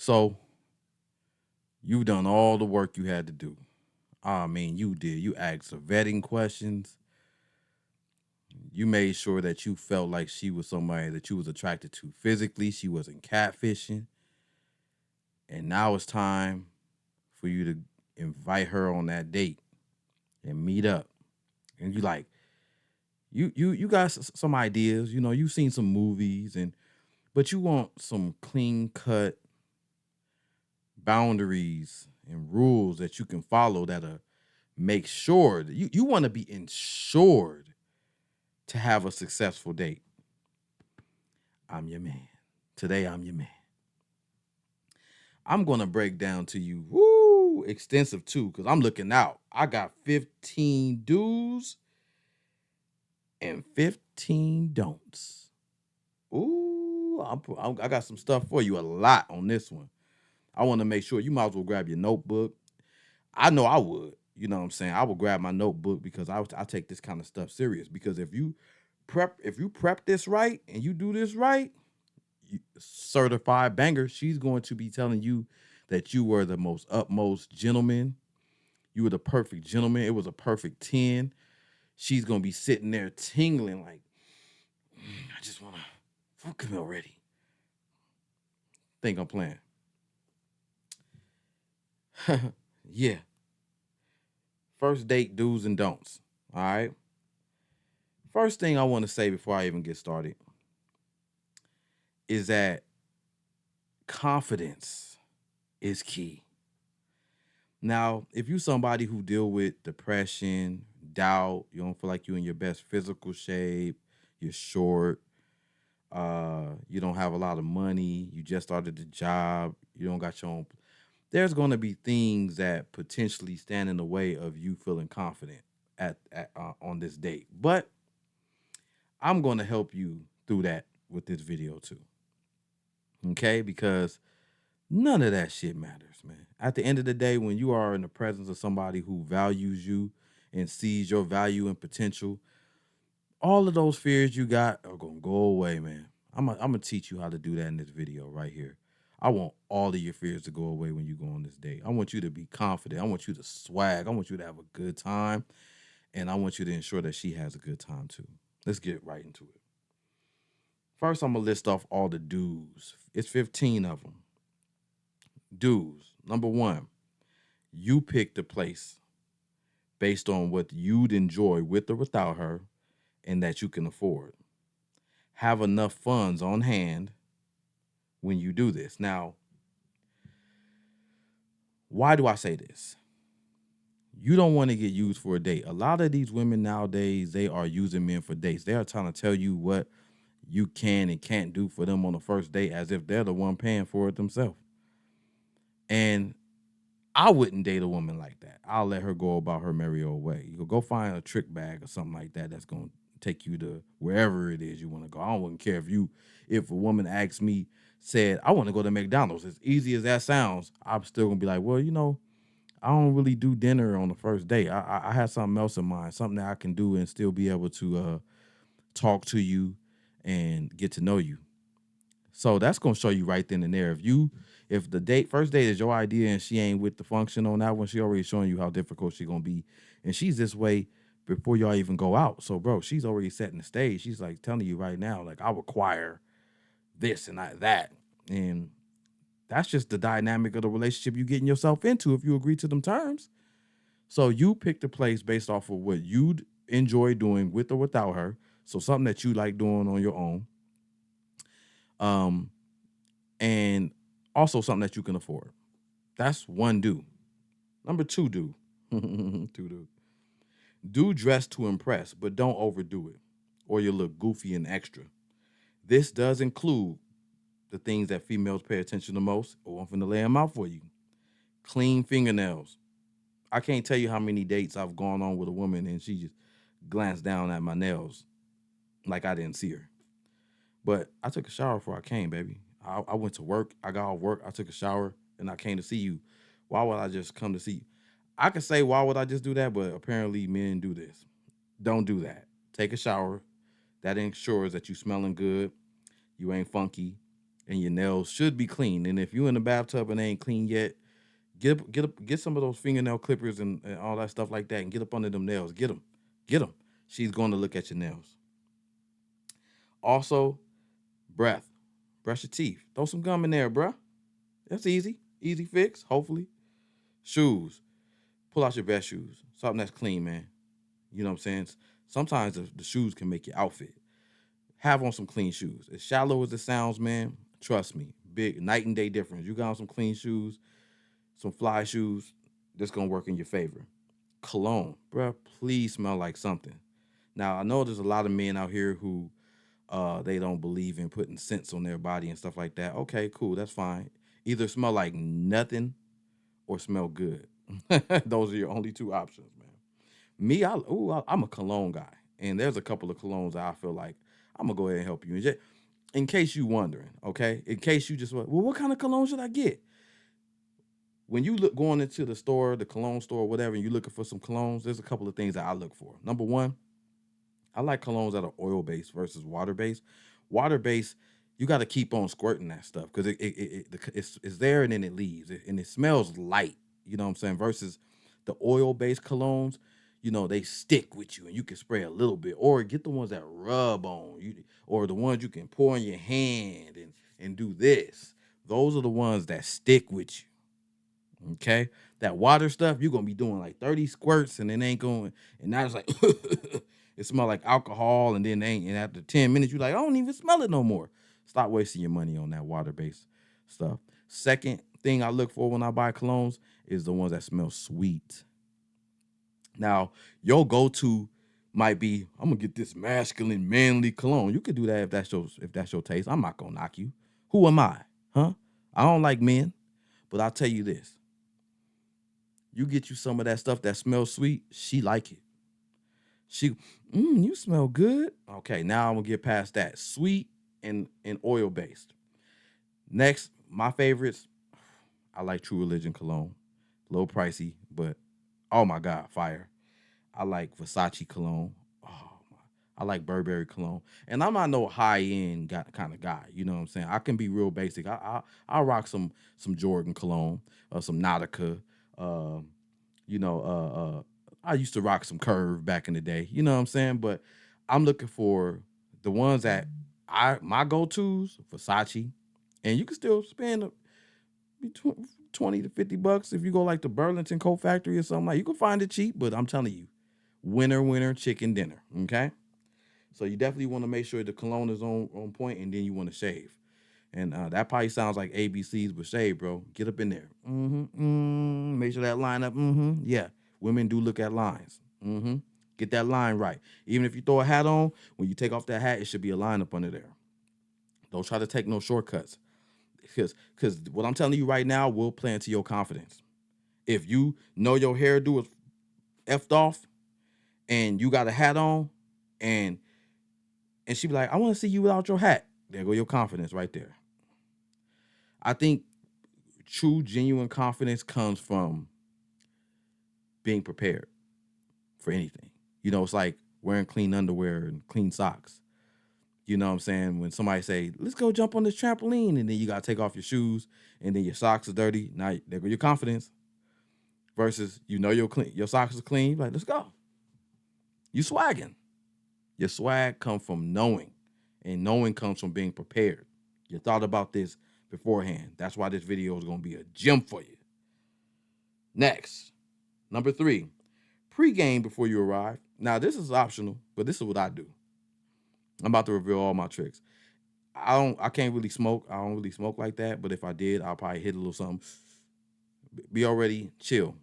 So you've done all the work you had to do. I mean, you did. You asked the vetting questions. You made sure that you felt like she was somebody that you was attracted to physically. She wasn't catfishing. And now it's time for you to invite her on that date and meet up. And you like, you got some ideas. You know, you've seen some movies, and but you want some clean cut boundaries and rules that you can follow that make sure that you want to be insured to have a successful date. I'm your man. Today I'm your man. I'm gonna break down to you, woo, extensive too, because I'm looking out. I got 15 do's and 15 don'ts. Ooh, I got some stuff for you, a lot on this one. I want to make sure you might as well grab your notebook. I know I would. You know what I'm saying? I would grab my notebook because I take this kind of stuff serious. Because if you prep this right and you do this right, certified banger, she's going to be telling you that you were the most utmost gentleman. You were the perfect gentleman. It was a perfect 10. She's gonna be sitting there tingling like, I just wanna fuck him already. Think I'm playing. Yeah. First date do's and don'ts. All right. First thing I want to say before I even get started is that confidence is key. Now, if you somebody who deal with depression, doubt, you don't feel like you're in your best physical shape, you're short, you don't have a lot of money, you just started the job, you don't got your own, there's going to be things that potentially stand in the way of you feeling confident on this date. But I'm going to help you through that with this video too. Okay? Because none of that shit matters, man. At the end of the day, when you are in the presence of somebody who values you and sees your value and potential, all of those fears you got are gonna go away, man. I'm gonna teach you how to do that in this video right here. I want all of your fears to go away when you go on this date. I want you to be confident. I want you to swag. I want you to have a good time. And I want you to ensure that she has a good time too. Let's get right into it. First, I'm gonna list off all the do's. It's 15 of them. Do's. Number one, you pick the place based on what you'd enjoy with or without her and that you can afford. Have enough funds on hand when you do this. Now, why do I say this? You don't want to get used for a date. A lot of these women nowadays, they are using men for dates. They are trying to tell you what you can and can't do for them on the first date as if they're the one paying for it themselves. And I wouldn't date a woman like that. I'll let her go about her merry old way. You go find a trick bag or something like that that's going to take you to wherever it is you want to go. I wouldn't care if a woman asks me, said, I want to go to McDonald's. As easy as that sounds, I'm still going to be like, well, I don't really do dinner on the first date. I have something else in mind, something that I can do and still be able to talk to you and get to know you. So that's gonna show you right then and there. If the first date is your idea and she ain't with the function on that one, she already showing you how difficult she gonna be. And she's this way before y'all even go out. So bro, she's already setting the stage. She's like telling you right now, like I require this and that. And that's just the dynamic of the relationship you getting yourself into if you agree to them terms. So you pick the place based off of what you'd enjoy doing with or without her. So something that you like doing on your own. Um, and also something that you can afford. That's one do. Number two do. Two do. Do dress to impress, but don't overdo it, or you'll look goofy and extra. This does include the things that females pay attention to most. Oh, I'm finna lay them out for you. Clean fingernails. I can't tell you how many dates I've gone on with a woman and she just glanced down at my nails like I didn't see her. But I took a shower before I came, baby. I went to work. I got off work. I took a shower and I came to see you. Why would I just come to see you? I could say, why would I just do that? But apparently men do this. Don't do that. Take a shower. That ensures that you smelling good. You ain't funky. and your nails should be clean. And if you in the bathtub and they ain't clean yet, get some of those fingernail clippers and all that stuff like that, and get up under them nails. Get them. She's going to look at your nails. Also, breath. Brush your teeth. Throw some gum in there, bruh. That's easy fix. Hopefully, shoes. Pull out your best shoes. Something that's clean, man. You know what I'm saying? Sometimes the shoes can make your outfit. Have on some clean shoes. As shallow as it sounds, man, trust me, big night and day difference. You got on some clean shoes, some fly shoes, this gonna work in your favor. Cologne, bruh, please smell like something. Now I know there's a lot of men out here who they don't believe in putting scents on their body and stuff like that. Okay, cool, that's fine. Either smell like nothing or smell good. Those are your only two options, man. Me, I'm a cologne guy, and there's a couple of colognes that I feel like I'm gonna go ahead and help you. In case you wondering, okay? In case you just well, what kind of cologne should I get? When you look going into the store, the cologne store, whatever, and you're looking for some colognes, there's a couple of things that I look for. Number one, I like colognes that are oil based versus water based. Water based, you got to keep on squirting that stuff because it's there and then it leaves and it smells light. You know what I'm saying? Versus the oil based colognes, they stick with you and you can spray a little bit, or get the ones that rub on you, or the ones you can pour in your hand and do this. Those are the ones that stick with you. Okay, that water stuff, you're gonna be doing like 30 squirts and it ain't going, and now it's like it smell like alcohol, and then they ain't, and after 10 minutes, you're like, I don't even smell it no more. Stop wasting your money on that water-based stuff. Second thing I look for when I buy colognes is the ones that smell sweet. Now, your go-to might be, I'm gonna get this masculine, manly cologne. You could do that if that's your taste. I'm not gonna knock you. Who am I? Huh? I don't like men, but I'll tell you this. You get you some of that stuff that smells sweet, she like it. She, you smell good. Okay, now I'm gonna get past that. Sweet and oil based. Next, my favorites, I like True Religion cologne. A little pricey, but oh my God, fire. I like Versace cologne. Oh my, I like Burberry cologne. And I'm not no high end kind of guy. You know what I'm saying? I can be real basic. I rock some Jordan cologne, some Nautica, um, I used to rock some Curve back in the day. You know what I'm saying? But I'm looking for the ones that my go-tos, Versace, and you can still spend between 20 to $50 if you go like the Burlington Coat Factory or something. Like, you can find it cheap, but I'm telling you, winner chicken dinner. Okay, so you definitely want to make sure the cologne is on point, and then you want to shave. And that probably sounds like ABCs with shade, bro. Get up in there. Make sure that line up. Yeah. Women do look at lines. Get that line right. Even if you throw a hat on, when you take off that hat, it should be a line up under there. Don't try to take no shortcuts. Because what I'm telling you right now will play into your confidence. If you know your hairdo is effed off and you got a hat on, and she be like, I want to see you without your hat. There go your confidence right there. I think true, genuine confidence comes from being prepared for anything. It's like wearing clean underwear and clean socks. You know what I'm saying? When somebody say, let's go jump on this trampoline, and then you got to take off your shoes, and then your socks are dirty. Now, there go your confidence. Versus, your socks are clean. Like, let's go. You swagging. Your swag comes from knowing, and knowing comes from being prepared. You thought about this beforehand. That's why this video is going to be a gem for you. Next, number 3, pre-game before you arrive. Now, this is optional, but this is what I do. I'm about to reveal all my tricks. I can't really smoke. I don't really smoke like that, but if I did, I'll probably hit a little something. Be already chill.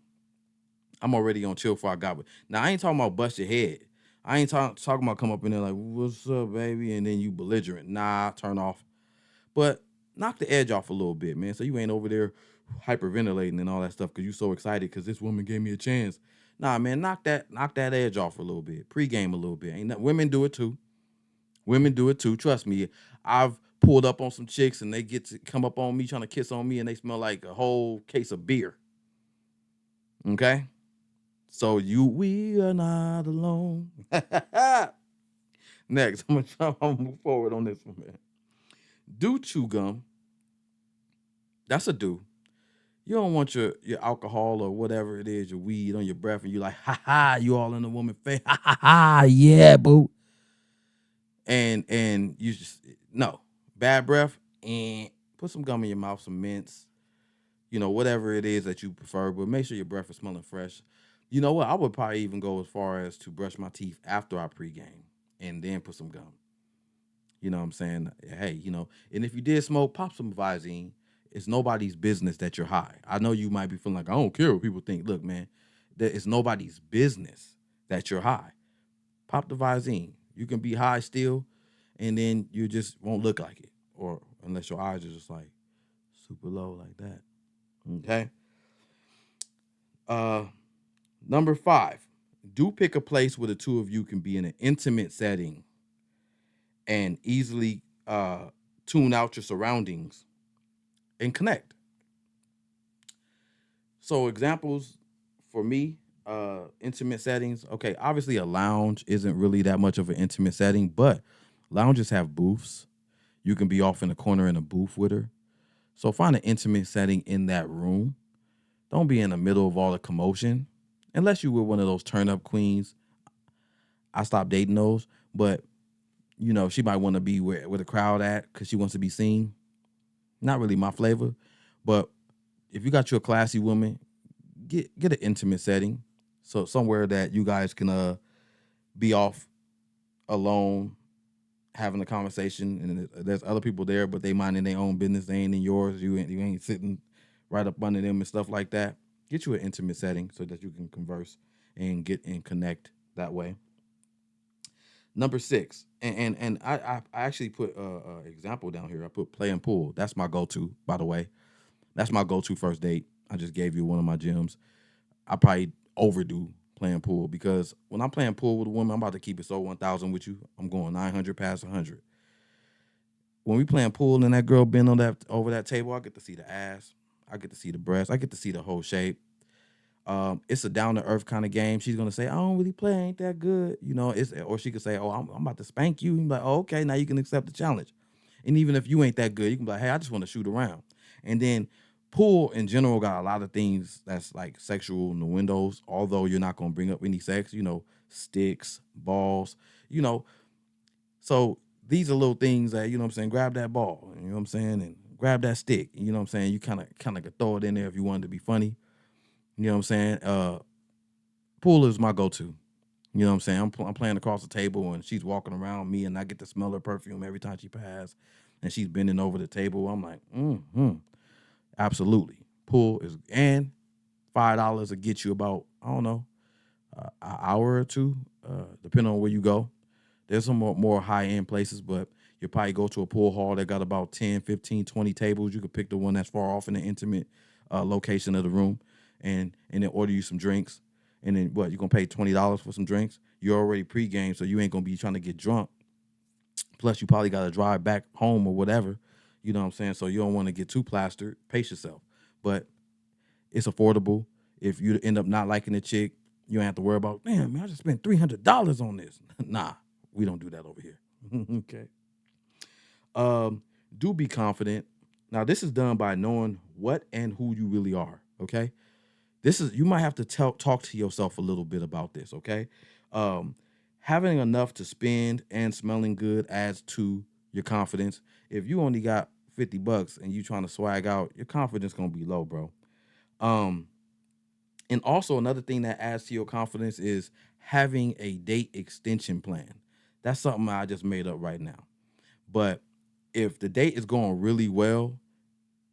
I'm already on chill before I got it. Now, I ain't talking about bust your head. I ain't talking about come up in there like, what's up, baby? And then you belligerent. Nah, turn off. But knock the edge off a little bit, man. So you ain't over there hyperventilating and all that stuff because you so excited because this woman gave me a chance. Nah, man, knock that edge off a little bit. Pre-game a little bit. Women do it too. Women do it too. Trust me. I've pulled up on some chicks and they get to come up on me trying to kiss on me and they smell like a whole case of beer. Okay? So we are not alone. Next, I'm gonna move forward on this one, man. Do chew gum That's a do. You don't want your alcohol or whatever it is, your weed on your breath, and you like, ha ha, you all in the woman face, ha ha ha, yeah, boo. And you just no bad breath, and put some gum in your mouth, some mints, whatever it is that you prefer, but make sure your breath is smelling fresh. You know what? I would probably even go as far as to brush my teeth after I pregame and then put some gum. You know what I'm saying? Hey, and if you did smoke, pop some Visine. It's nobody's business that you're high. I know you might be feeling like, I don't care what people think. Look, man, it's nobody's business that you're high. Pop the Visine. You can be high still, and then you just won't look like it. Or unless your eyes are just like super low like that. Okay. Uh Number 5. Do pick a place where the two of you can be in an intimate setting and easily tune out your surroundings and connect. So examples for me, intimate settings. Okay, obviously a lounge isn't really that much of an intimate setting, but lounges have booths. You can be off in the corner in a booth with her. So find an intimate setting in that room. Don't be in the middle of all the commotion. Unless you were one of those turn up queens. I stopped dating those, but she might want to be where the crowd at because she wants to be seen. Not really my flavor, but if you got you a classy woman, get an intimate setting, so somewhere that you guys can be off alone having a conversation, and there's other people there, but they minding their own business. They ain't in yours. You ain't sitting right up under them and stuff like that. Get you an intimate setting so that you can converse and get and connect that way. Number 6, and I actually put a example down here. I put playing pool. That's my go-to, by the way. That's my go-to first date. I just gave you one of my gems. I probably overdo playing pool because when I'm playing pool with a woman, I'm about to keep it so 1,000 with you. I'm going 900 past 100. When we playing pool and that girl bend on that over that table, I get to see the ass. I get to see the breast. I get to see the whole shape. It's a down to earth kind of game. She's gonna say, "I don't really play, ain't that good," or she could say, "Oh, I'm about to spank you." And you're like, "Oh, okay, now you can accept the challenge." And even if you ain't that good, you can be like, "Hey, I just want to shoot around." And then pool in general got a lot of things that's like sexual in the windows. Although you're not gonna bring up any sex, sticks, balls, you know. So these are little things that what I'm saying. Grab that ball, you know what I'm saying, and grab that stick. You know what I'm saying. You kind of could throw it in there if you wanted to be funny. You know what I'm saying? Pool is my go-to. You know what I'm saying? I'm playing across the table and she's walking around me and I get to smell her perfume every time she passes. And she's bending over the table. I'm like, absolutely. Pool is, and $5 will get you about, I don't know, an hour or two, depending on where you go. There's some more high-end places, but you'll probably go to a pool hall that got about 10, 15, 20 tables. You could pick the one that's far off in the intimate location of the room and then order you some drinks. And then what, you're going to pay $20 for some drinks? You're already pregame, so you ain't going to be trying to get drunk. Plus, you probably got to drive back home or whatever. You know what I'm saying? So you don't want to get too plastered. Pace yourself. But it's affordable. If you end up not liking the chick, you don't have to worry about, damn, man, I just spent $300 on this. Nah, we don't do that over here. Okay. Um, do be confident. Now, this is done by knowing what and who you really are. Okay. You might have to talk to yourself a little bit about this. Okay. Um, Having enough to spend and smelling good adds to your confidence. If you only got $50 and you trying to swag out, your confidence gonna be low, bro. Um, and also another thing that adds to your confidence is having a date extension plan. That's something I just made up right now. But if the date is going really well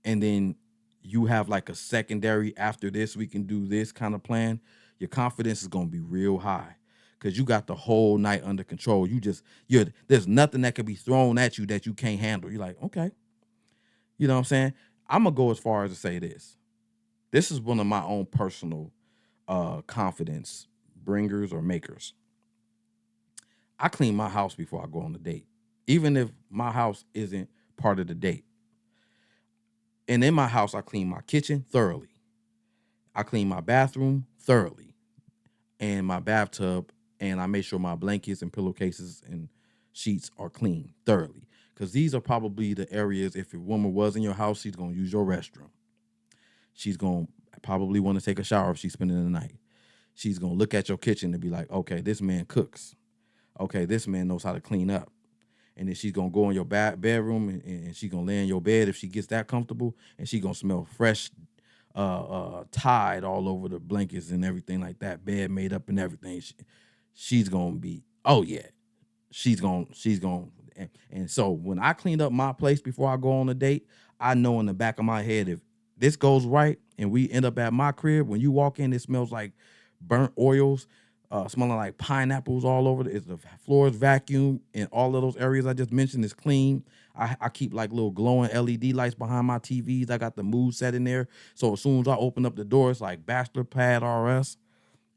and then you have like a secondary after this, we can do this kind of plan, your confidence is going to be real high because you got the whole night under control. There's nothing that can be thrown at you that you can't handle. You're like, okay, you know what I'm saying? I'm going to go as far as to say this. This is one of my own personal confidence bringers or makers. I clean my house before I go on the date, even if my house isn't part of the date. And in my house, I clean my kitchen thoroughly. I clean my bathroom thoroughly and my bathtub, and I make sure my blankets and pillowcases and sheets are clean thoroughly. Because these are probably the areas, if your woman was in your house, she's going to use your restroom. She's going to probably want to take a shower if she's spending the night. She's going to look at your kitchen and be like, okay, this man cooks. Okay, this man knows how to clean up. And then she's going to go in your bedroom and she's going to lay in your bed if she gets that comfortable. And she's going to smell fresh Tide all over the blankets and everything like that, bed made up and everything. She's going to be, oh, yeah. She's going. And so when I cleaned up my place before I go on a date, I know in the back of my head, if this goes right and we end up at my crib, when you walk in, it smells like burnt oils, smelling like pineapples all over. The floor is vacuum and all of those areas I just mentioned is clean. I keep like little glowing LED lights behind my TVs. I got the mood set in there. So as soon as I open up the door, it's like Bachelor Pad RS.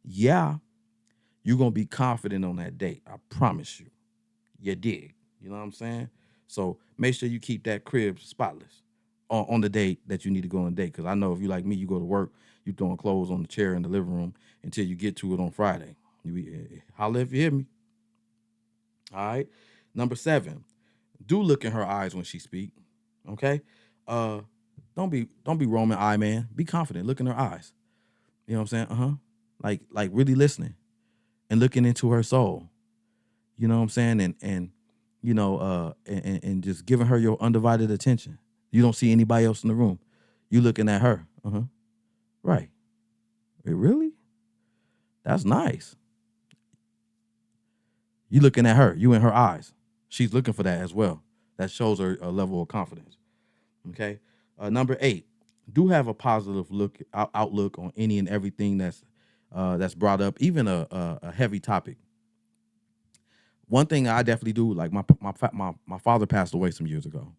Yeah, you're going to be confident on that date. I promise you. You dig. You know what I'm saying? So make sure you keep that crib spotless on the date that you need to go on a date. Because I know if you like me, you go to work, you throwing clothes on the chair in the living room until you get to it on Friday. You holler if you hear me. All right. Number 7, do look in her eyes when she speak. Okay. Uh, don't be Roman eye man. Be confident. Look in her eyes. You know what I'm saying? Like really listening and looking into her soul. You know what I'm saying? And you know, and just giving her your undivided attention. You don't see anybody else in the room. You looking at her. Right. Wait, really? That's nice. You looking at her. You in her eyes. She's looking for that as well. That shows her a level of confidence. Okay. Number 8, do have a positive outlook on any and everything that's brought up, even a heavy topic. One thing I definitely do, like my father passed away some years ago,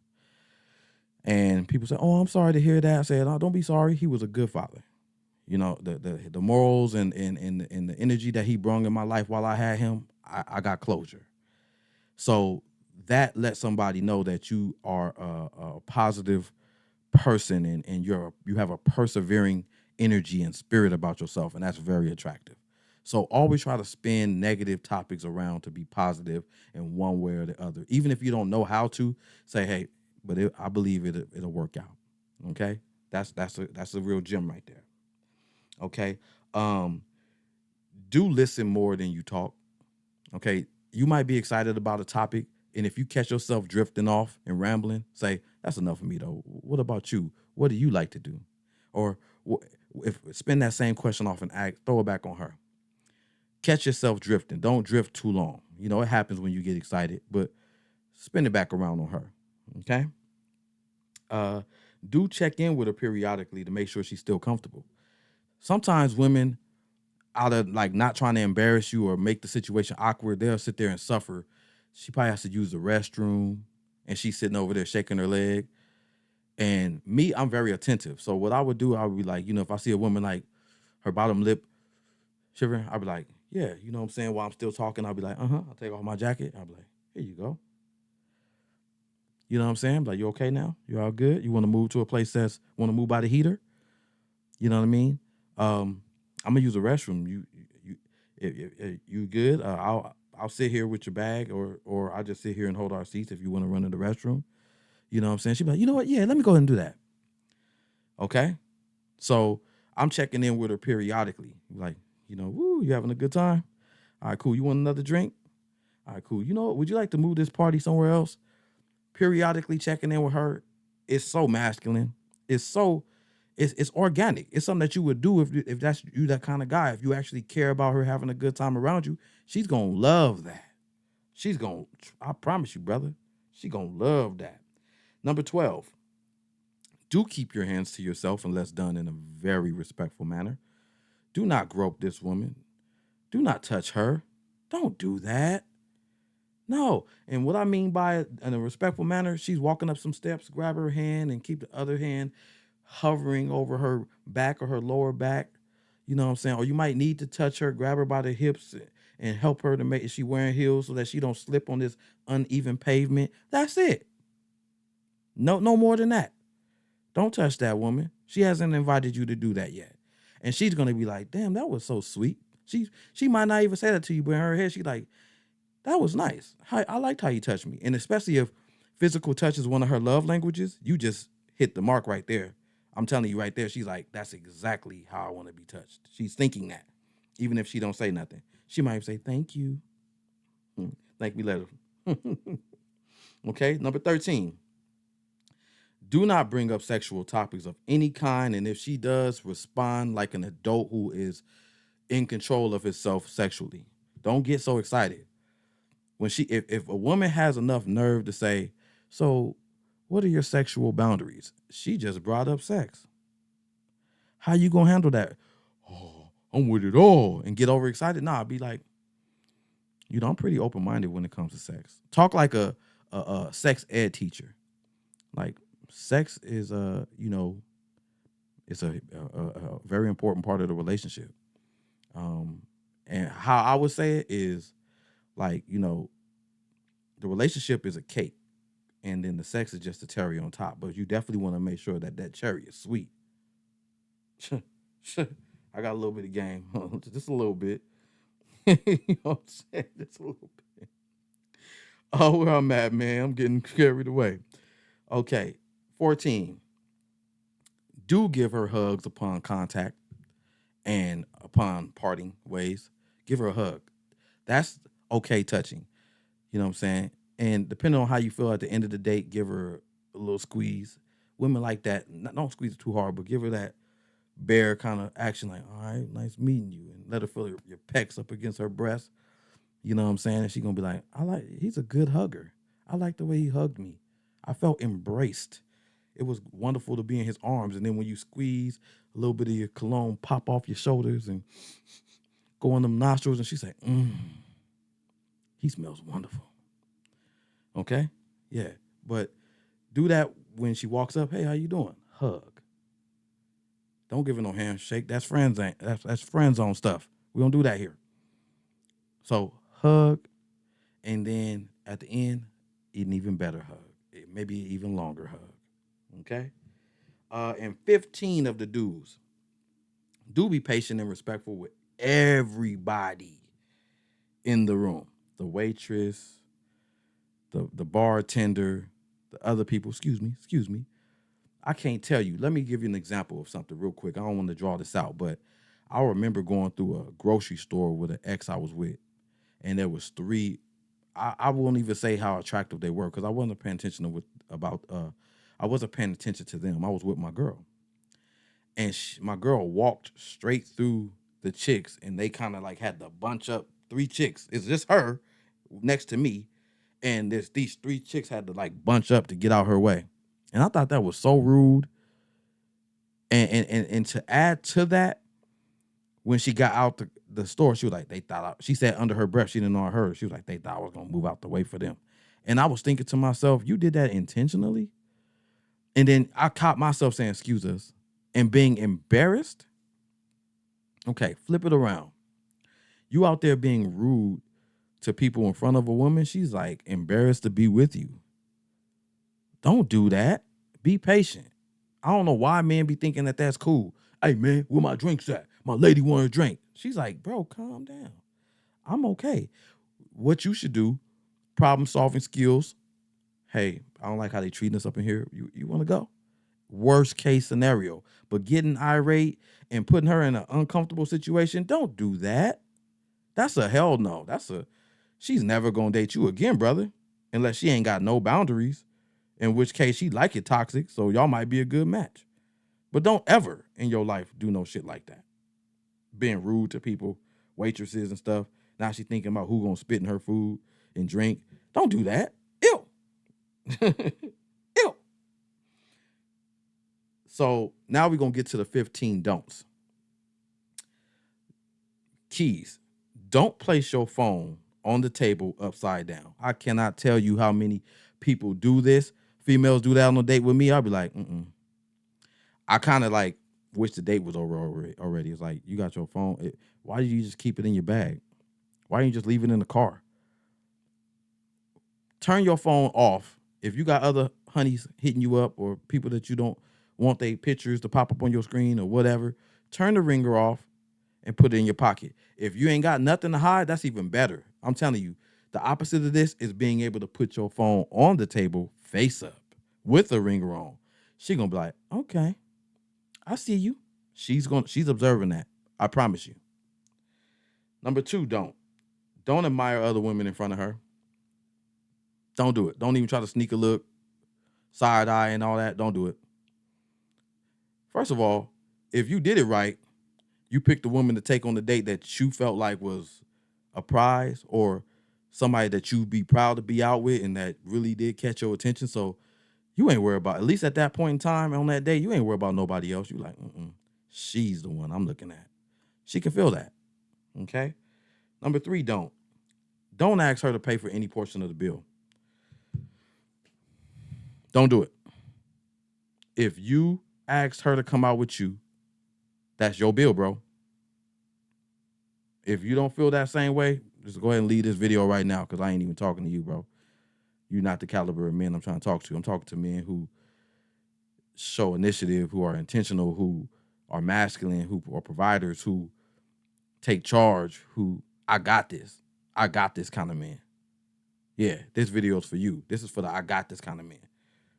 and people say, "Oh, I'm sorry to hear that." I said, "Oh, don't be sorry. He was a good father. You know, the morals and the energy that he brought in my life while I had him, I got closure. So that lets somebody know that you are a positive person and you have a persevering energy and spirit about yourself, and that's very attractive. So always try to spin negative topics around to be positive in one way or the other. Even if you don't know how to, say, hey, but I believe it'll work out. Okay? That's a real gem right there. Okay? Um, do listen more than you talk. Okay? You might be excited about a topic, and if you catch yourself drifting off and rambling, say, that's enough of me though. What about you? What do you like to do? Or if spin that same question off and throw it back on her. Catch yourself drifting. Don't drift too long. You know, it happens when you get excited, but spin it back around on her. Okay? Uh, do check in with her periodically to make sure she's still comfortable. Sometimes women, out of like not trying to embarrass you or make the situation awkward, they'll sit there and suffer. She probably has to use the restroom and she's sitting over there shaking her leg. And me, I'm very attentive. So what I would do, I would be like, you know, if I see a woman like her bottom lip shivering, I'd be like, yeah, you know what I'm saying? While I'm still talking, I'll be like, I'll take off my jacket. I'll be like, here you go. You know what I'm saying? Like, you okay now? You all good? You want to move to a place that's want to move by the heater? You know what I mean? I'm gonna use a restroom. If you good? I'll sit here with your bag, or I'll just sit here and hold our seats if you want to run to the restroom. You know what I'm saying? She'd be like, you know what? Yeah, let me go ahead and do that. Okay. So I'm checking in with her periodically. Like, you know, woo, you having a good time? All right, cool. You want another drink? All right, cool. You know what? Would you like to move this party somewhere else? Periodically checking in with her. It's so masculine. It's organic. It's something that you would do if that's you, that kind of guy. If you actually care about her having a good time around you, she's gonna love that. I promise you, brother, she gonna love that. Number 12, do keep your hands to yourself unless done in a very respectful manner. Do not grope this woman. Do not touch her. Don't do that. No. And what I mean by it in a respectful manner, she's walking up some steps, grab her hand and keep the other hand hovering over her back or her lower back. You know what I'm saying? Or you might need to touch her, grab her by the hips and help her to make she wearing heels so that she don't slip on this uneven pavement. That's it. No more than that. Don't touch that woman. She hasn't invited you to do that yet. And she's gonna be like, damn, that was so sweet. She might not even say that to you, but in her head, she's like, that was nice. I liked how you touched me. And especially if physical touch is one of her love languages, you just hit the mark right there. I'm telling you right there, she's like, that's exactly how I want to be touched. She's thinking that, even if she don't say nothing. She might say, thank you. Thank me later. Okay, number 13. Do not bring up sexual topics of any kind. And if she does, respond like an adult who is in control of himself sexually. Don't get so excited. When if a woman has enough nerve to say, so what are your sexual boundaries? She just brought up sex. How you gonna handle that? Oh, I'm with it all and get overexcited. Nah, be like, I'm pretty open-minded when it comes to sex. Talk like a sex ed teacher. Like sex is it's a very important part of the relationship. And how I would say it is like, the relationship is a cake and then the sex is just a cherry on top. But you definitely want to make sure that that cherry is sweet. I got a little bit of game, just a little bit. You know what I'm saying? Just a little bit. Oh, where I'm at, man. I'm getting carried away. Okay. 14. Do give her hugs upon contact and upon parting ways. Give her a hug. That's okay touching. You know what I'm saying? And depending on how you feel at the end of the date, give her a little squeeze. Women like that. Don't squeeze it too hard, but give her that bear kind of action, like, all right, nice meeting you. And let her feel your pecs up against her breast. You know what I'm saying? And she's going to be like, he's a good hugger. I like the way he hugged me. I felt embraced. It was wonderful to be in his arms. And then when you squeeze, a little bit of your cologne pop off your shoulders and go in them nostrils. And she's like, he smells wonderful. Okay? Yeah. But do that when she walks up. Hey, how you doing? Hug. Don't give her no handshake. That's that's friend zone stuff. We don't do that here. So hug, and then at the end, an even better hug. Maybe even longer hug. Okay? And 15 of the do's. Do be patient and respectful with everybody in the room. The waitress, the bartender, the other people. Excuse me. I can't tell you. Let me give you an example of something real quick. I don't want to draw this out, but I remember going through a grocery store with an ex I was with, and there was three. I won't even say how attractive they were because I wasn't paying attention I wasn't paying attention to them. I was with my girl, and my girl walked straight through the chicks, and they kind of like had to bunch up three chicks. It's just her next to me, and these three chicks had to like bunch up to get out her way, and I thought that was so rude. And to add to that, when she got out the store, she was like, she said under her breath, she didn't know I heard. She was like, they thought I was gonna move out the way for them. And I was thinking to myself, you did that intentionally? And then I caught myself saying, excuse us, and being embarrassed. Okay, flip it around. You out there being rude to people in front of a woman, she's like embarrassed to be with you. Don't do that. Be patient. I don't know why men be thinking that that's cool. Hey, man, where my drinks at? My lady want a drink. She's like, bro, calm down. I'm okay. What you should do, problem solving skills. Hey, I don't like how they treating us up in here. You want to go? Worst case scenario. But getting irate and putting her in an uncomfortable situation, don't do that. That's a hell no. She's never gonna date you again, brother. Unless she ain't got no boundaries. In which case she like it toxic, so y'all might be a good match. But don't ever in your life do no shit like that. Being rude to people, waitresses and stuff. Now she thinking about who gonna spit in her food and drink. Don't do that. Ew. Ew. So now we're gonna get to the 15 don'ts. Keys. Don't place your phone on the table upside down. I cannot tell you how many people do this. Females do that on a date with me. I'll be like, I kind of like wish the date was over already. It's like, you got your phone. Why did you just keep it in your bag? Why didn't you just leave it in the car? Turn your phone off. If you got other honeys hitting you up or people that you don't want their pictures to pop up on your screen or whatever, turn the ringer off and put it in your pocket. If you ain't got nothing to hide, that's even better. I'm telling you, the opposite of this is being able to put your phone on the table face up with a ringer on, she gonna be like, okay, I see you. She's observing that. I promise you. Number two, don't admire other women in front of her. Don't do it. Don't even try to sneak a look, side eye, and all that. Don't do it. First of all, if you did it right, you picked a woman to take on the date that you felt like was a prize or somebody that you'd be proud to be out with and that really did catch your attention. So you ain't worried about, at least at that point in time on that day, you ain't worried about nobody else. You like, she's the one I'm looking at. She can feel that. Okay. Number three, don't ask her to pay for any portion of the bill. Don't do it. If you asked her to come out with you, that's your bill, bro. If you don't feel that same way, just go ahead and leave this video right now because I ain't even talking to you, bro. You're not the caliber of men I'm trying to talk to. I'm talking to men who show initiative, who are intentional, who are masculine, who are providers, who take charge, who I got this. I got this kind of man. Yeah, this video is for you. This is for the I got this kind of man.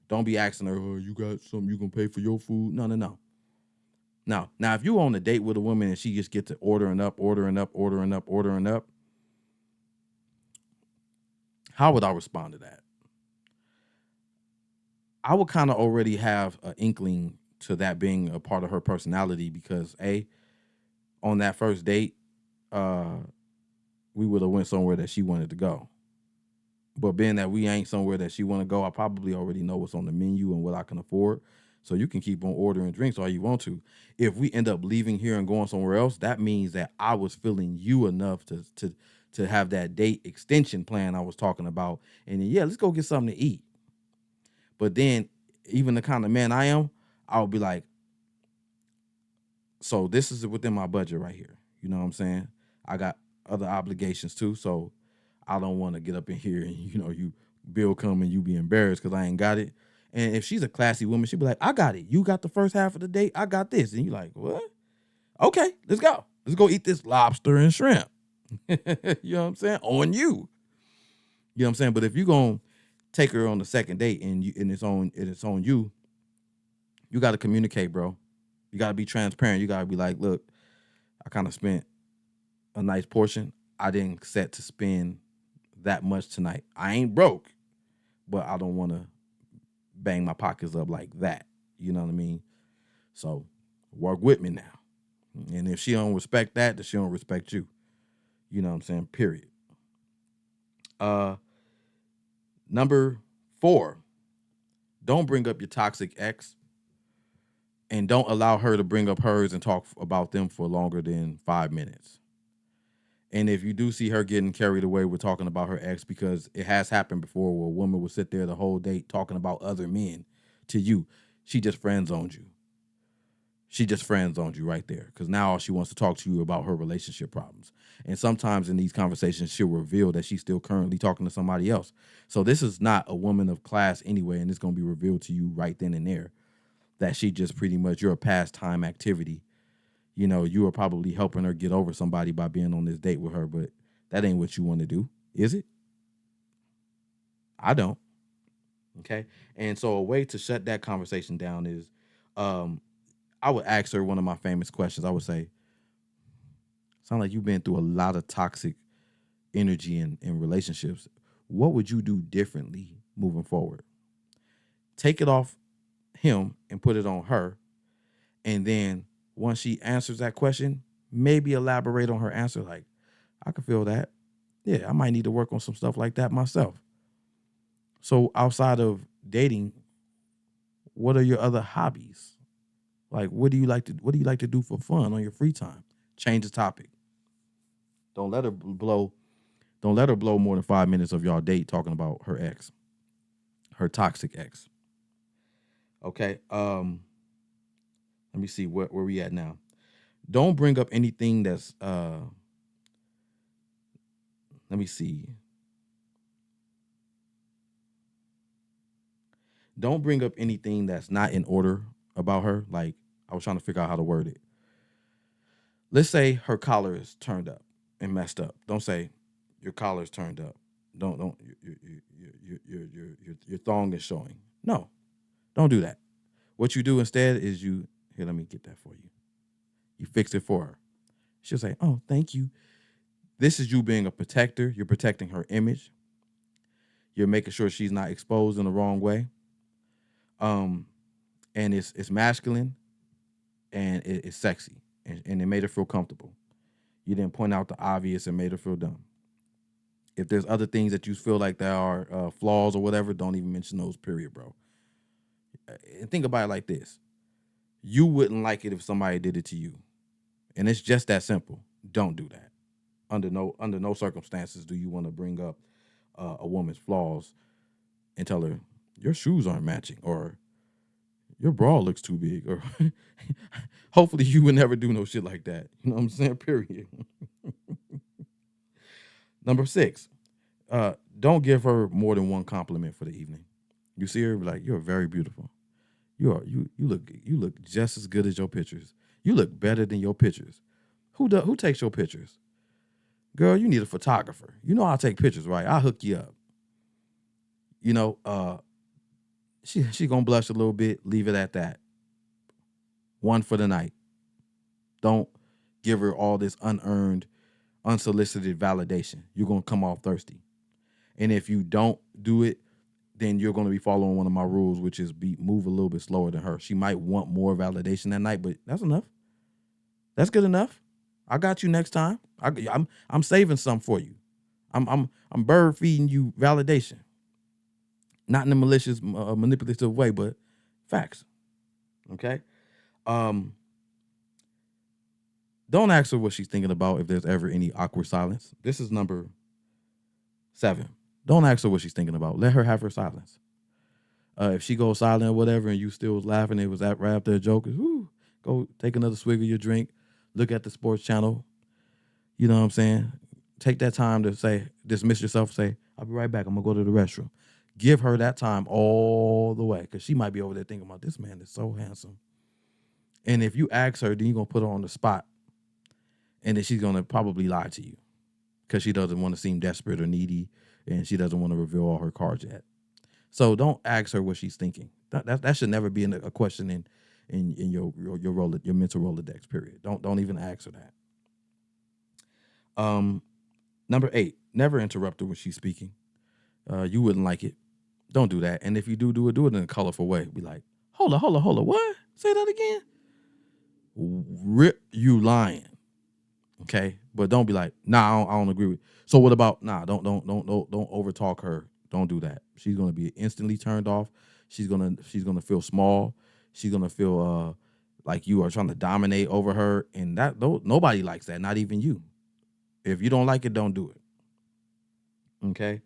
Don't be asking her, oh, you got something you gonna pay for your food? No. Now, if you on a date with a woman and she just gets to ordering up, how would I respond to that? I would kind of already have an inkling to that being a part of her personality because on that first date, we would have went somewhere that she wanted to go. But being that we ain't somewhere that she want to go, I probably already know what's on the menu and what I can afford. So you can keep on ordering drinks all you want to. If we end up leaving here and going somewhere else, that means that I was feeling you enough to have that date extension plan I was talking about. And then, let's go get something to eat. But then even the kind of man I am, I'll be like, so this is within my budget right here. You know what I'm saying? I got other obligations too. So I don't want to get up in here and, you bill come and you be embarrassed because I ain't got it. And if she's a classy woman, she'll be like, I got it. You got the first half of the date. I got this. And you're like, what? Okay, let's go. Let's go eat this lobster and shrimp. You know what I'm saying? On you. You know what I'm saying? But if you're going to take her on the second date and it's on you, you got to communicate, bro. You got to be transparent. You got to be like, look, I kind of spent a nice portion. I didn't set to spend that much tonight. I ain't broke, but I don't want to bang my pockets up like that. You know what I mean? So work with me now. And if she don't respect that, then she don't respect you. You know what I'm saying? Period. Number 4, don't bring up your toxic ex and don't allow her to bring up hers and talk about them for longer than 5 minutes. And if you do see her getting carried away with talking about her ex, because it has happened before where a woman will sit there the whole date talking about other men to you, she just friend zoned you. She just friend zoned you right there because now all she wants to talk to you about her relationship problems. And sometimes in these conversations, she'll reveal that she's still currently talking to somebody else. So this is not a woman of class anyway, and it's going to be revealed to you right then and there that she just pretty much, you're a pastime activity. You are probably helping her get over somebody by being on this date with her, but that ain't what you want to do, is it? I don't. Okay. And so a way to shut that conversation down is I would ask her one of my famous questions. I would say, sound like you've been through a lot of toxic energy in relationships. What would you do differently moving forward? Take it off him and put it on her. And then once she answers that question, maybe elaborate on her answer. Like, I can feel that. Yeah, I might need to work on some stuff like that myself. So outside of dating, what are your other hobbies? Like, what do you like to do for fun on your free time? Change the topic. Don't let her blow more than 5 minutes of y'all date talking about her ex, her toxic ex. Okay. Let me see where we at now. Don't bring up anything that's let me see. Don't bring up anything that's not in order about her. Like, I was trying to figure out how to word it. Let's say her collar is turned up and messed up. Don't say your collar is turned up. don't your thong is showing. No, don't do that. What you do instead is you here. Let me get that for you. You fix it for her. She'll say, "Oh, thank you." This is you being a protector. You're protecting her image. You're making sure she's not exposed in the wrong way. Um, and it's masculine and it's sexy, and it made her feel comfortable. You didn't point out the obvious and made her feel dumb. If there's other things that you feel like there are flaws or whatever, don't even mention those. Period, bro. And think about it like this: you wouldn't like it if somebody did it to you, and it's just that simple. Don't do that. Under no circumstances do you want to bring up a woman's flaws and tell her your shoes aren't matching or your bra looks too big or hopefully you would never do no shit like that. You know what I'm saying? Period. Number 6, don't give her more than one compliment for the evening. You see her, be like, you're very beautiful. You look just as good as your pictures. You look better than your pictures. Who takes your pictures? Girl, you need a photographer. You know I'll take pictures, right? I'll hook you up. You know, she gonna blush a little bit, leave it at that. One for the night. Don't give her all this unearned, unsolicited validation. You're gonna come off thirsty. And if you don't do it, then you're gonna be following one of my rules, which is move a little bit slower than her. She might want more validation that night, but that's enough. That's good enough. I got you next time. I'm saving some for you. I'm bird feeding you validation, not in a malicious, manipulative way, but facts. Okay. Um, don't ask her what she's thinking about if there's ever any awkward silence. This is number 7. Don't ask her what she's thinking about. Let her have her silence. If she goes silent or whatever, and you still was laughing, it was right after a joke. Whoo, go take another swig of your drink. Look at the sports channel. You know what I'm saying? Take that time to dismiss yourself. Say, I'll be right back. I'm gonna go to the restroom. Give her that time all the way, because she might be over there thinking about this man is so handsome. And if you ask her, then you're gonna put her on the spot, and then she's gonna probably lie to you because she doesn't want to seem desperate or needy, and she doesn't want to reveal all her cards yet. So don't ask her what she's thinking. That should never be a question in your mental Rolodex. Period. Don't even ask her that. Number 8, never interrupt her when she's speaking. You wouldn't like it. Don't do that. And if you do it in a colorful way. Be like, hold on. What? Say that again. Rip, you lying. Okay, but don't be like, nah, I don't agree with. So what about nah? Don't overtalk her. Don't do that. She's gonna be instantly turned off. She's gonna feel small. She's gonna feel like you are trying to dominate over her, and nobody likes that. Not even you. If you don't like it, don't do it. Okay.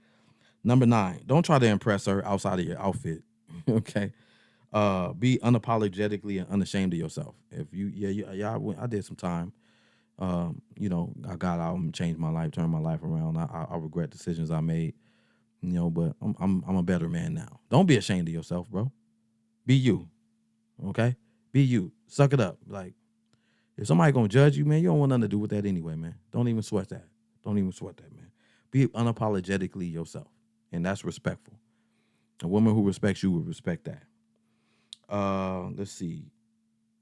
Number 9, don't try to impress her outside of your outfit. Okay. Be unapologetically and unashamed of yourself. If I did some time. I got out and changed my life, turned my life around. I regret decisions I made, but I'm a better man now. Don't be ashamed of yourself, bro. Be you, okay? Be you. Suck it up. Like, if somebody gonna judge you, man, you don't want nothing to do with that anyway, man. Don't even sweat that. Don't even sweat that, man. Be unapologetically yourself, and that's respectful. A woman who respects you will respect that. Let's see.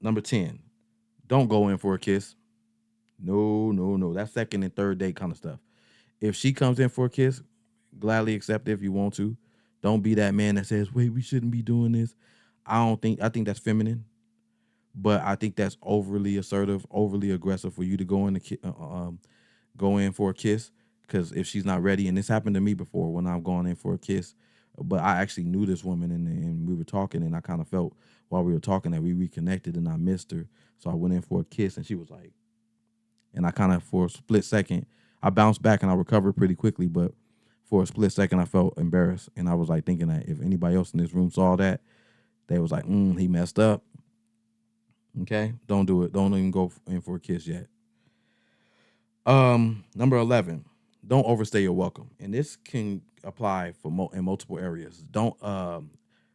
Number 10, don't go in for a kiss. No. That's second and third date kind of stuff. If she comes in for a kiss, gladly accept it if you want to. Don't be that man that says, wait, we shouldn't be doing this. I think that's feminine, but I think that's overly assertive, overly aggressive for you to go in for a kiss. Because if she's not ready, and this happened to me before when I've gone in for a kiss, but I actually knew this woman and we were talking, and I kind of felt while we were talking that we reconnected and I missed her. So I went in for a kiss, and she was like, and I kind of, for a split second, I bounced back and I recovered pretty quickly. But for a split second, I felt embarrassed. And I was like thinking that if anybody else in this room saw that, they was like, he messed up. Okay. Don't do it. Don't even go in for a kiss yet. Number 11, don't overstay your welcome. And this can apply for in multiple areas. Don't,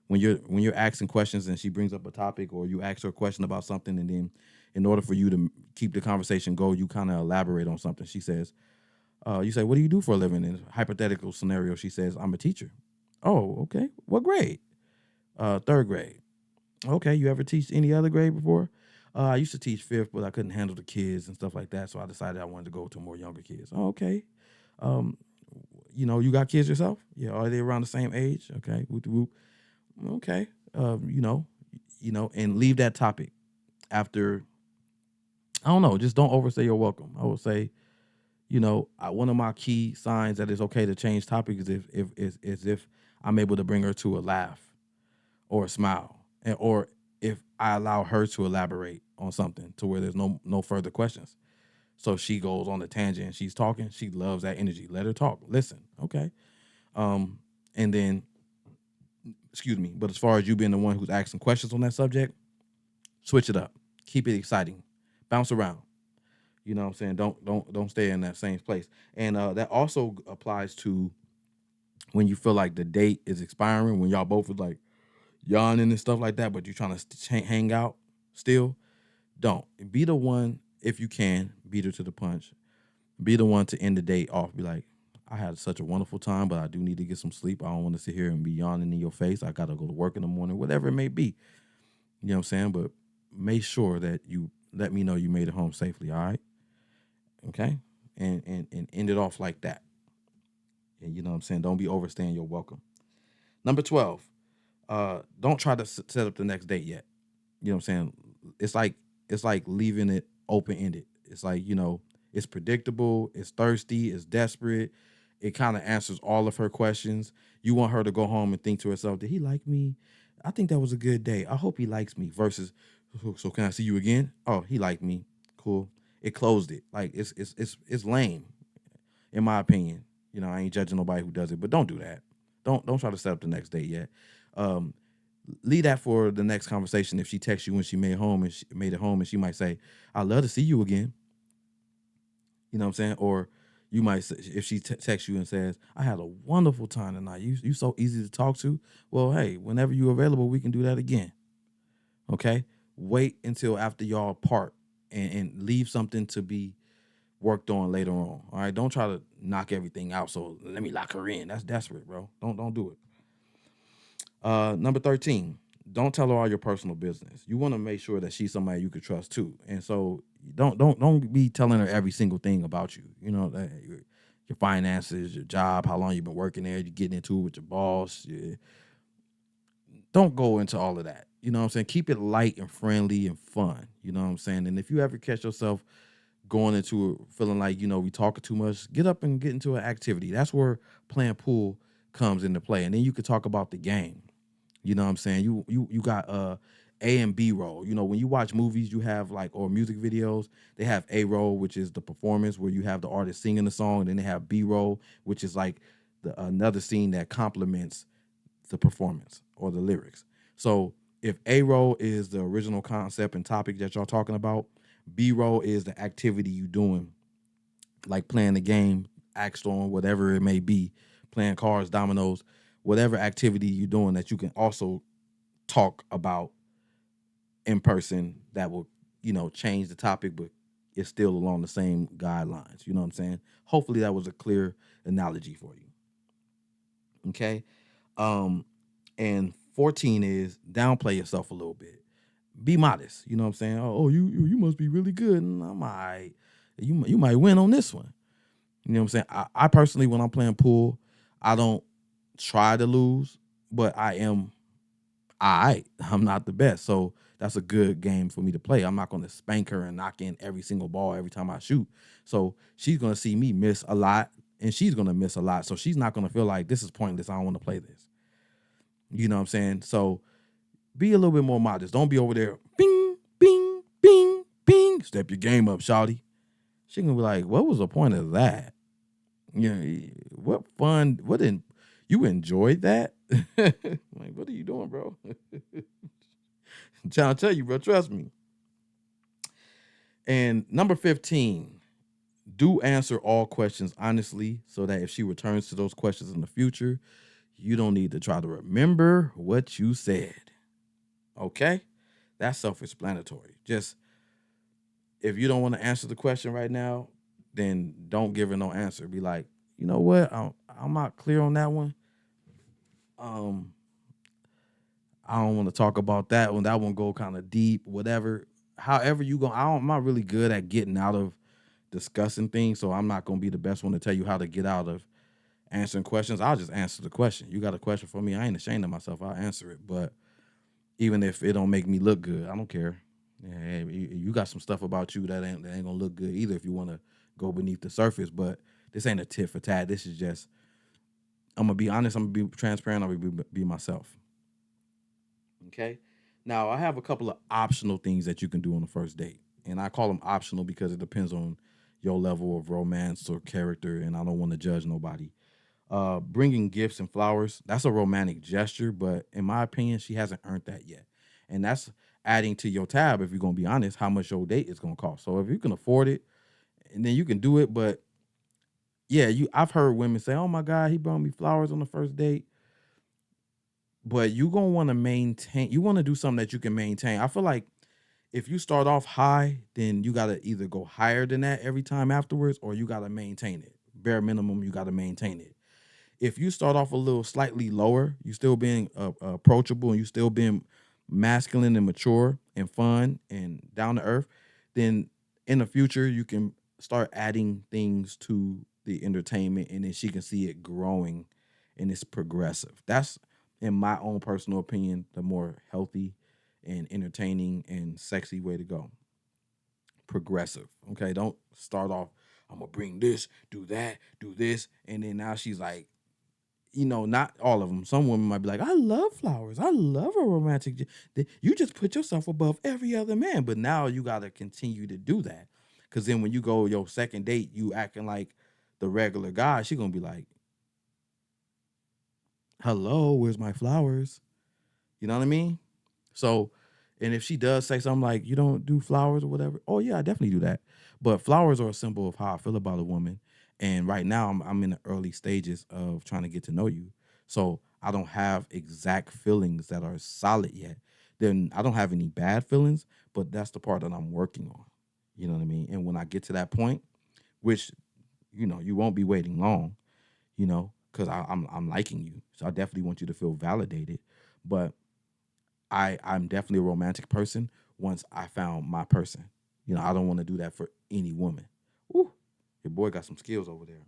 when you're asking questions and she brings up a topic, or you ask her a question about something, and then in order for you to keep the conversation go, you kind of elaborate on something. She says, You say, what do you do for a living? In a hypothetical scenario, she says, I'm a teacher. Oh, okay. What grade? Third grade. Okay. You ever teach any other grade before? I used to teach fifth, but I couldn't handle the kids and stuff like that. So I decided I wanted to go to more younger kids. Oh, okay. Um, you got kids yourself? Yeah. Are they around the same age? Okay. Whoop, whoop. Okay. And leave that topic after. I don't know. Just don't overstay your welcome. I would say, one of my key signs that it's okay to change topics is if I'm able to bring her to a laugh or a smile, or if I allow her to elaborate on something to where there's no further questions. So she goes on a tangent and she's talking. She loves that energy. Let her talk. Listen, okay. And then, excuse me. But as far as you being the one who's asking questions on that subject, switch it up. Keep it exciting. Bounce around. You know what I'm saying? Don't stay in that same place. And that also applies to when you feel like the date is expiring, when y'all both is like yawning and stuff like that, but you're trying to hang out still. Don't be the one, if you can, beat her to the punch. Be the one to end the date off. Be like, I had such a wonderful time, but I do need to get some sleep. I don't want to sit here and be yawning in your face. I got to go to work in the morning, whatever it may be. You know what I'm saying? But make sure that you let me know you made it home safely. All right. Okay. And end it off like that. And you know what I'm saying? Don't be overstaying your welcome. Number 12, don't try to set up the next date yet. You know what I'm saying? It's like leaving it open ended. It's like, it's predictable, it's thirsty, it's desperate. It kind of answers all of her questions. You want her to go home and think to herself, did he like me? I think that was a good day. I hope he likes me. Versus, so can I see you again? Oh, he liked me. Cool. It closed it. Like it's lame, in my opinion. I ain't judging nobody who does it, but don't do that. Don't try to set up the next date yet. Um, Leave that for the next conversation. If she texts you when she made it home, and she might say, "I'd love to see you again." You know what I'm saying? Or you might say, if she texts you and says, "I had a wonderful time tonight. You so easy to talk to." Well, hey, whenever you're available, we can do that again. Okay. Wait until after y'all part, and leave something to be worked on later on. All right. Don't try to knock everything out. So let me lock her in. That's desperate, bro. Don't do it. Number 13, don't tell her all your personal business. You want to make sure that she's somebody you could trust too. And so don't be telling her every single thing about you. Your finances, your job, how long you've been working there, you getting into it with your boss. Don't go into all of that. You know what I'm saying? Keep it light and friendly and fun. You know what I'm saying? And if you ever catch yourself going into it feeling like, we talking too much, get up and get into an activity. That's where playing pool comes into play. And then you could talk about the game. You know what I'm saying? You got A and B roll. When you watch movies, you have or music videos, they have A roll, which is the performance where you have the artist singing the song, and then they have B roll, which is like another scene that complements the performance or the lyrics. So if A roll is the original concept and topic that y'all talking about, B roll is the activity you doing, like playing the game, Axe Storm, whatever it may be, playing cards, dominoes, whatever activity you're doing that you can also talk about in person that will, change the topic, but it's still along the same guidelines. You know what I'm saying? Hopefully that was a clear analogy for you. Okay. Um, and 14 is downplay yourself a little bit. Be modest. You know what I'm saying? Oh, you must be really good. And I'm all right. You might win on this one. You know what I'm saying? I personally, when I'm playing pool, I don't try to lose, but I am all right. I'm not the best. So that's a good game for me to play. I'm not going to spank her and knock in every single ball every time I shoot. So she's going to see me miss a lot, and she's going to miss a lot. So she's not going to feel like this is pointless. I don't want to play this. You know what I'm saying? So be a little bit more modest. Don't be over there, bing, bing, bing, bing. Step your game up, shawty. She gonna be like, what was the point of that? What fun? What didn't you enjoyed that? Like, what are you doing, bro? I'm trying to tell you, bro. Trust me. And number 15, do answer all questions honestly, so that if she returns to those questions in the future, you don't need to try to remember what you said. Okay? That's self-explanatory. Just if you don't want to answer the question right now, then don't give her no answer. Be like, you know what? I'm not clear on that one. Um, I don't want to talk about that one. That one go kind of deep, whatever. However you go, I'm not really good at getting out of discussing things, so I'm not gonna be the best one to tell you how to get out of answering questions. I'll just answer the question. You got a question for me? I ain't ashamed of myself. I'll answer it. But even if it don't make me look good, I don't care. Yeah, hey, you got some stuff about you that ain't gonna look good either if you want to go beneath the surface. But this ain't a tit for tat. This is just I'm gonna be honest. I'm gonna be transparent. I'm gonna be myself. Okay. Now I have a couple of optional things that you can do on the first date, and I call them optional because it depends on your level of romance or character, and I don't want to judge nobody. Bringing gifts and flowers, that's a romantic gesture, but in my opinion, she hasn't earned that yet. And that's adding to your tab, if you're gonna be honest, how much your date is gonna cost. So if you can afford it, and then you can do it. But yeah, I've heard women say, "Oh my God, he brought me flowers on the first date." But you gonna want to maintain, you want to do something that you can maintain. I feel like if you start off high, then you gotta either go higher than that every time afterwards, or you gotta maintain it. Bare minimum, you gotta maintain it. If you start off a little slightly lower, you still being approachable and you still being masculine and mature and fun and down to earth, then in the future you can start adding things to the entertainment, and then she can see it growing and it's progressive. That's, in my own personal opinion, the more healthy and entertaining and sexy way to go. Progressive. Okay. Don't start off, I'm gonna bring this, do that, do this, and then now she's like, not all of them. Some women might be like, I love flowers. I love a romantic. You just put yourself above every other man. But now you got to continue to do that. Because then when you go your second date, you acting like the regular guy, she going to be like, hello, where's my flowers? You know what I mean? So, and if she does say something like, you don't do flowers or whatever, oh, yeah, I definitely do that. But flowers are a symbol of how I feel about a woman. And right now, I'm in the early stages of trying to get to know you. So I don't have exact feelings that are solid yet. Then I don't have any bad feelings, but that's the part that I'm working on. You know what I mean? And when I get to that point, which, you won't be waiting long, because I'm liking you. So I definitely want you to feel validated. But I'm definitely a romantic person once I found my person. I don't want to do that for any woman. Woo, your boy got some skills over there.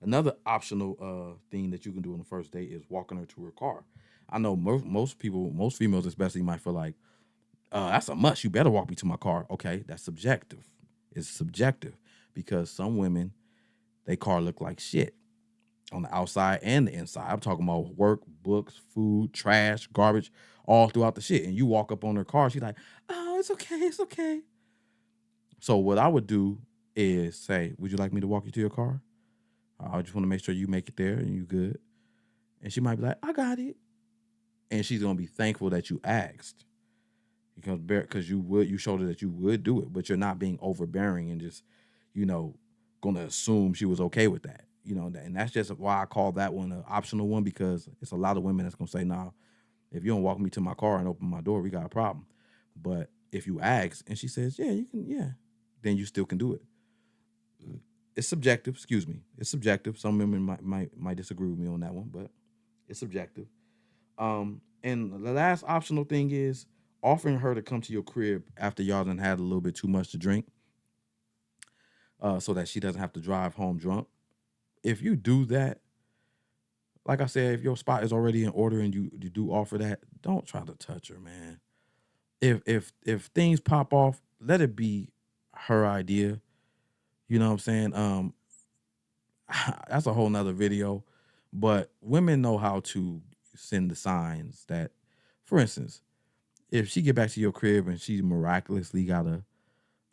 Another optional thing that you can do on the first date is walking her to her car. I know most people, most females especially, might feel like that's a must. You better walk me to my car. Okay, that's subjective. It's subjective because some women, they car look like shit on the outside and the inside. I'm talking about work, books, food, trash, garbage, all throughout the shit. And you walk up on her car, she's like, "Oh, it's okay, it's okay." So what I would do is say, "Would you like me to walk you to your car? I just want to make sure you make it there and you good." And she might be like, "I got it," and she's gonna be thankful that you asked because you showed her that you would do it, but you're not being overbearing and just, you know, gonna assume she was okay with that. And that's just why I call that one an optional one, because it's a lot of women that's gonna say, "Nah, if you don't walk me to my car and open my door, we got a problem." But if you ask and she says, "Yeah, you can," yeah, then you still can do it. It's subjective. Excuse me. It's subjective. Some women might disagree with me on that one, but it's subjective. And the last optional thing is offering her to come to your crib after y'all done had a little bit too much to drink, so that she doesn't have to drive home drunk. If you do that, like I said, if your spot is already in order and you do offer that, don't try to touch her, man. If things pop off, let it be her idea. You know what I'm saying? That's a whole nother video. But women know how to send the signs that, for instance, if she get back to your crib and she miraculously got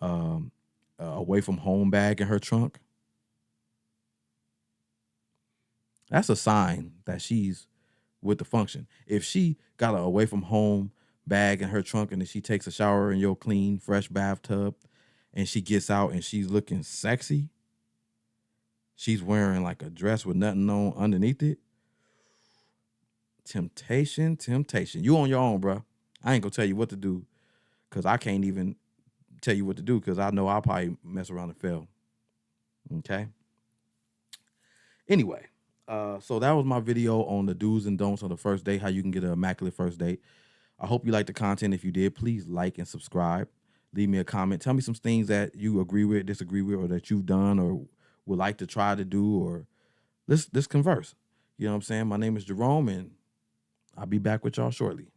um, a away from home bag in her trunk, that's a sign that she's with the function. If she got a away from home bag in her trunk and then she takes a shower in your clean, fresh bathtub and she gets out and she's looking sexy, she's wearing like a dress with nothing on underneath it. Temptation, temptation. You on your own, bro. I ain't gonna tell you what to do because I can't even tell you what to do because I know I'll probably mess around and fail. Okay. Anyway, so that was my video on the do's and don'ts on the first date, how you can get an immaculate first date. I hope you liked the content. If you did, please like and subscribe. Leave me a comment. Tell me some things that you agree with, disagree with, or that you've done or would like to try to do, or let's converse. You know what I'm saying? My name is Jerome, and I'll be back with y'all shortly.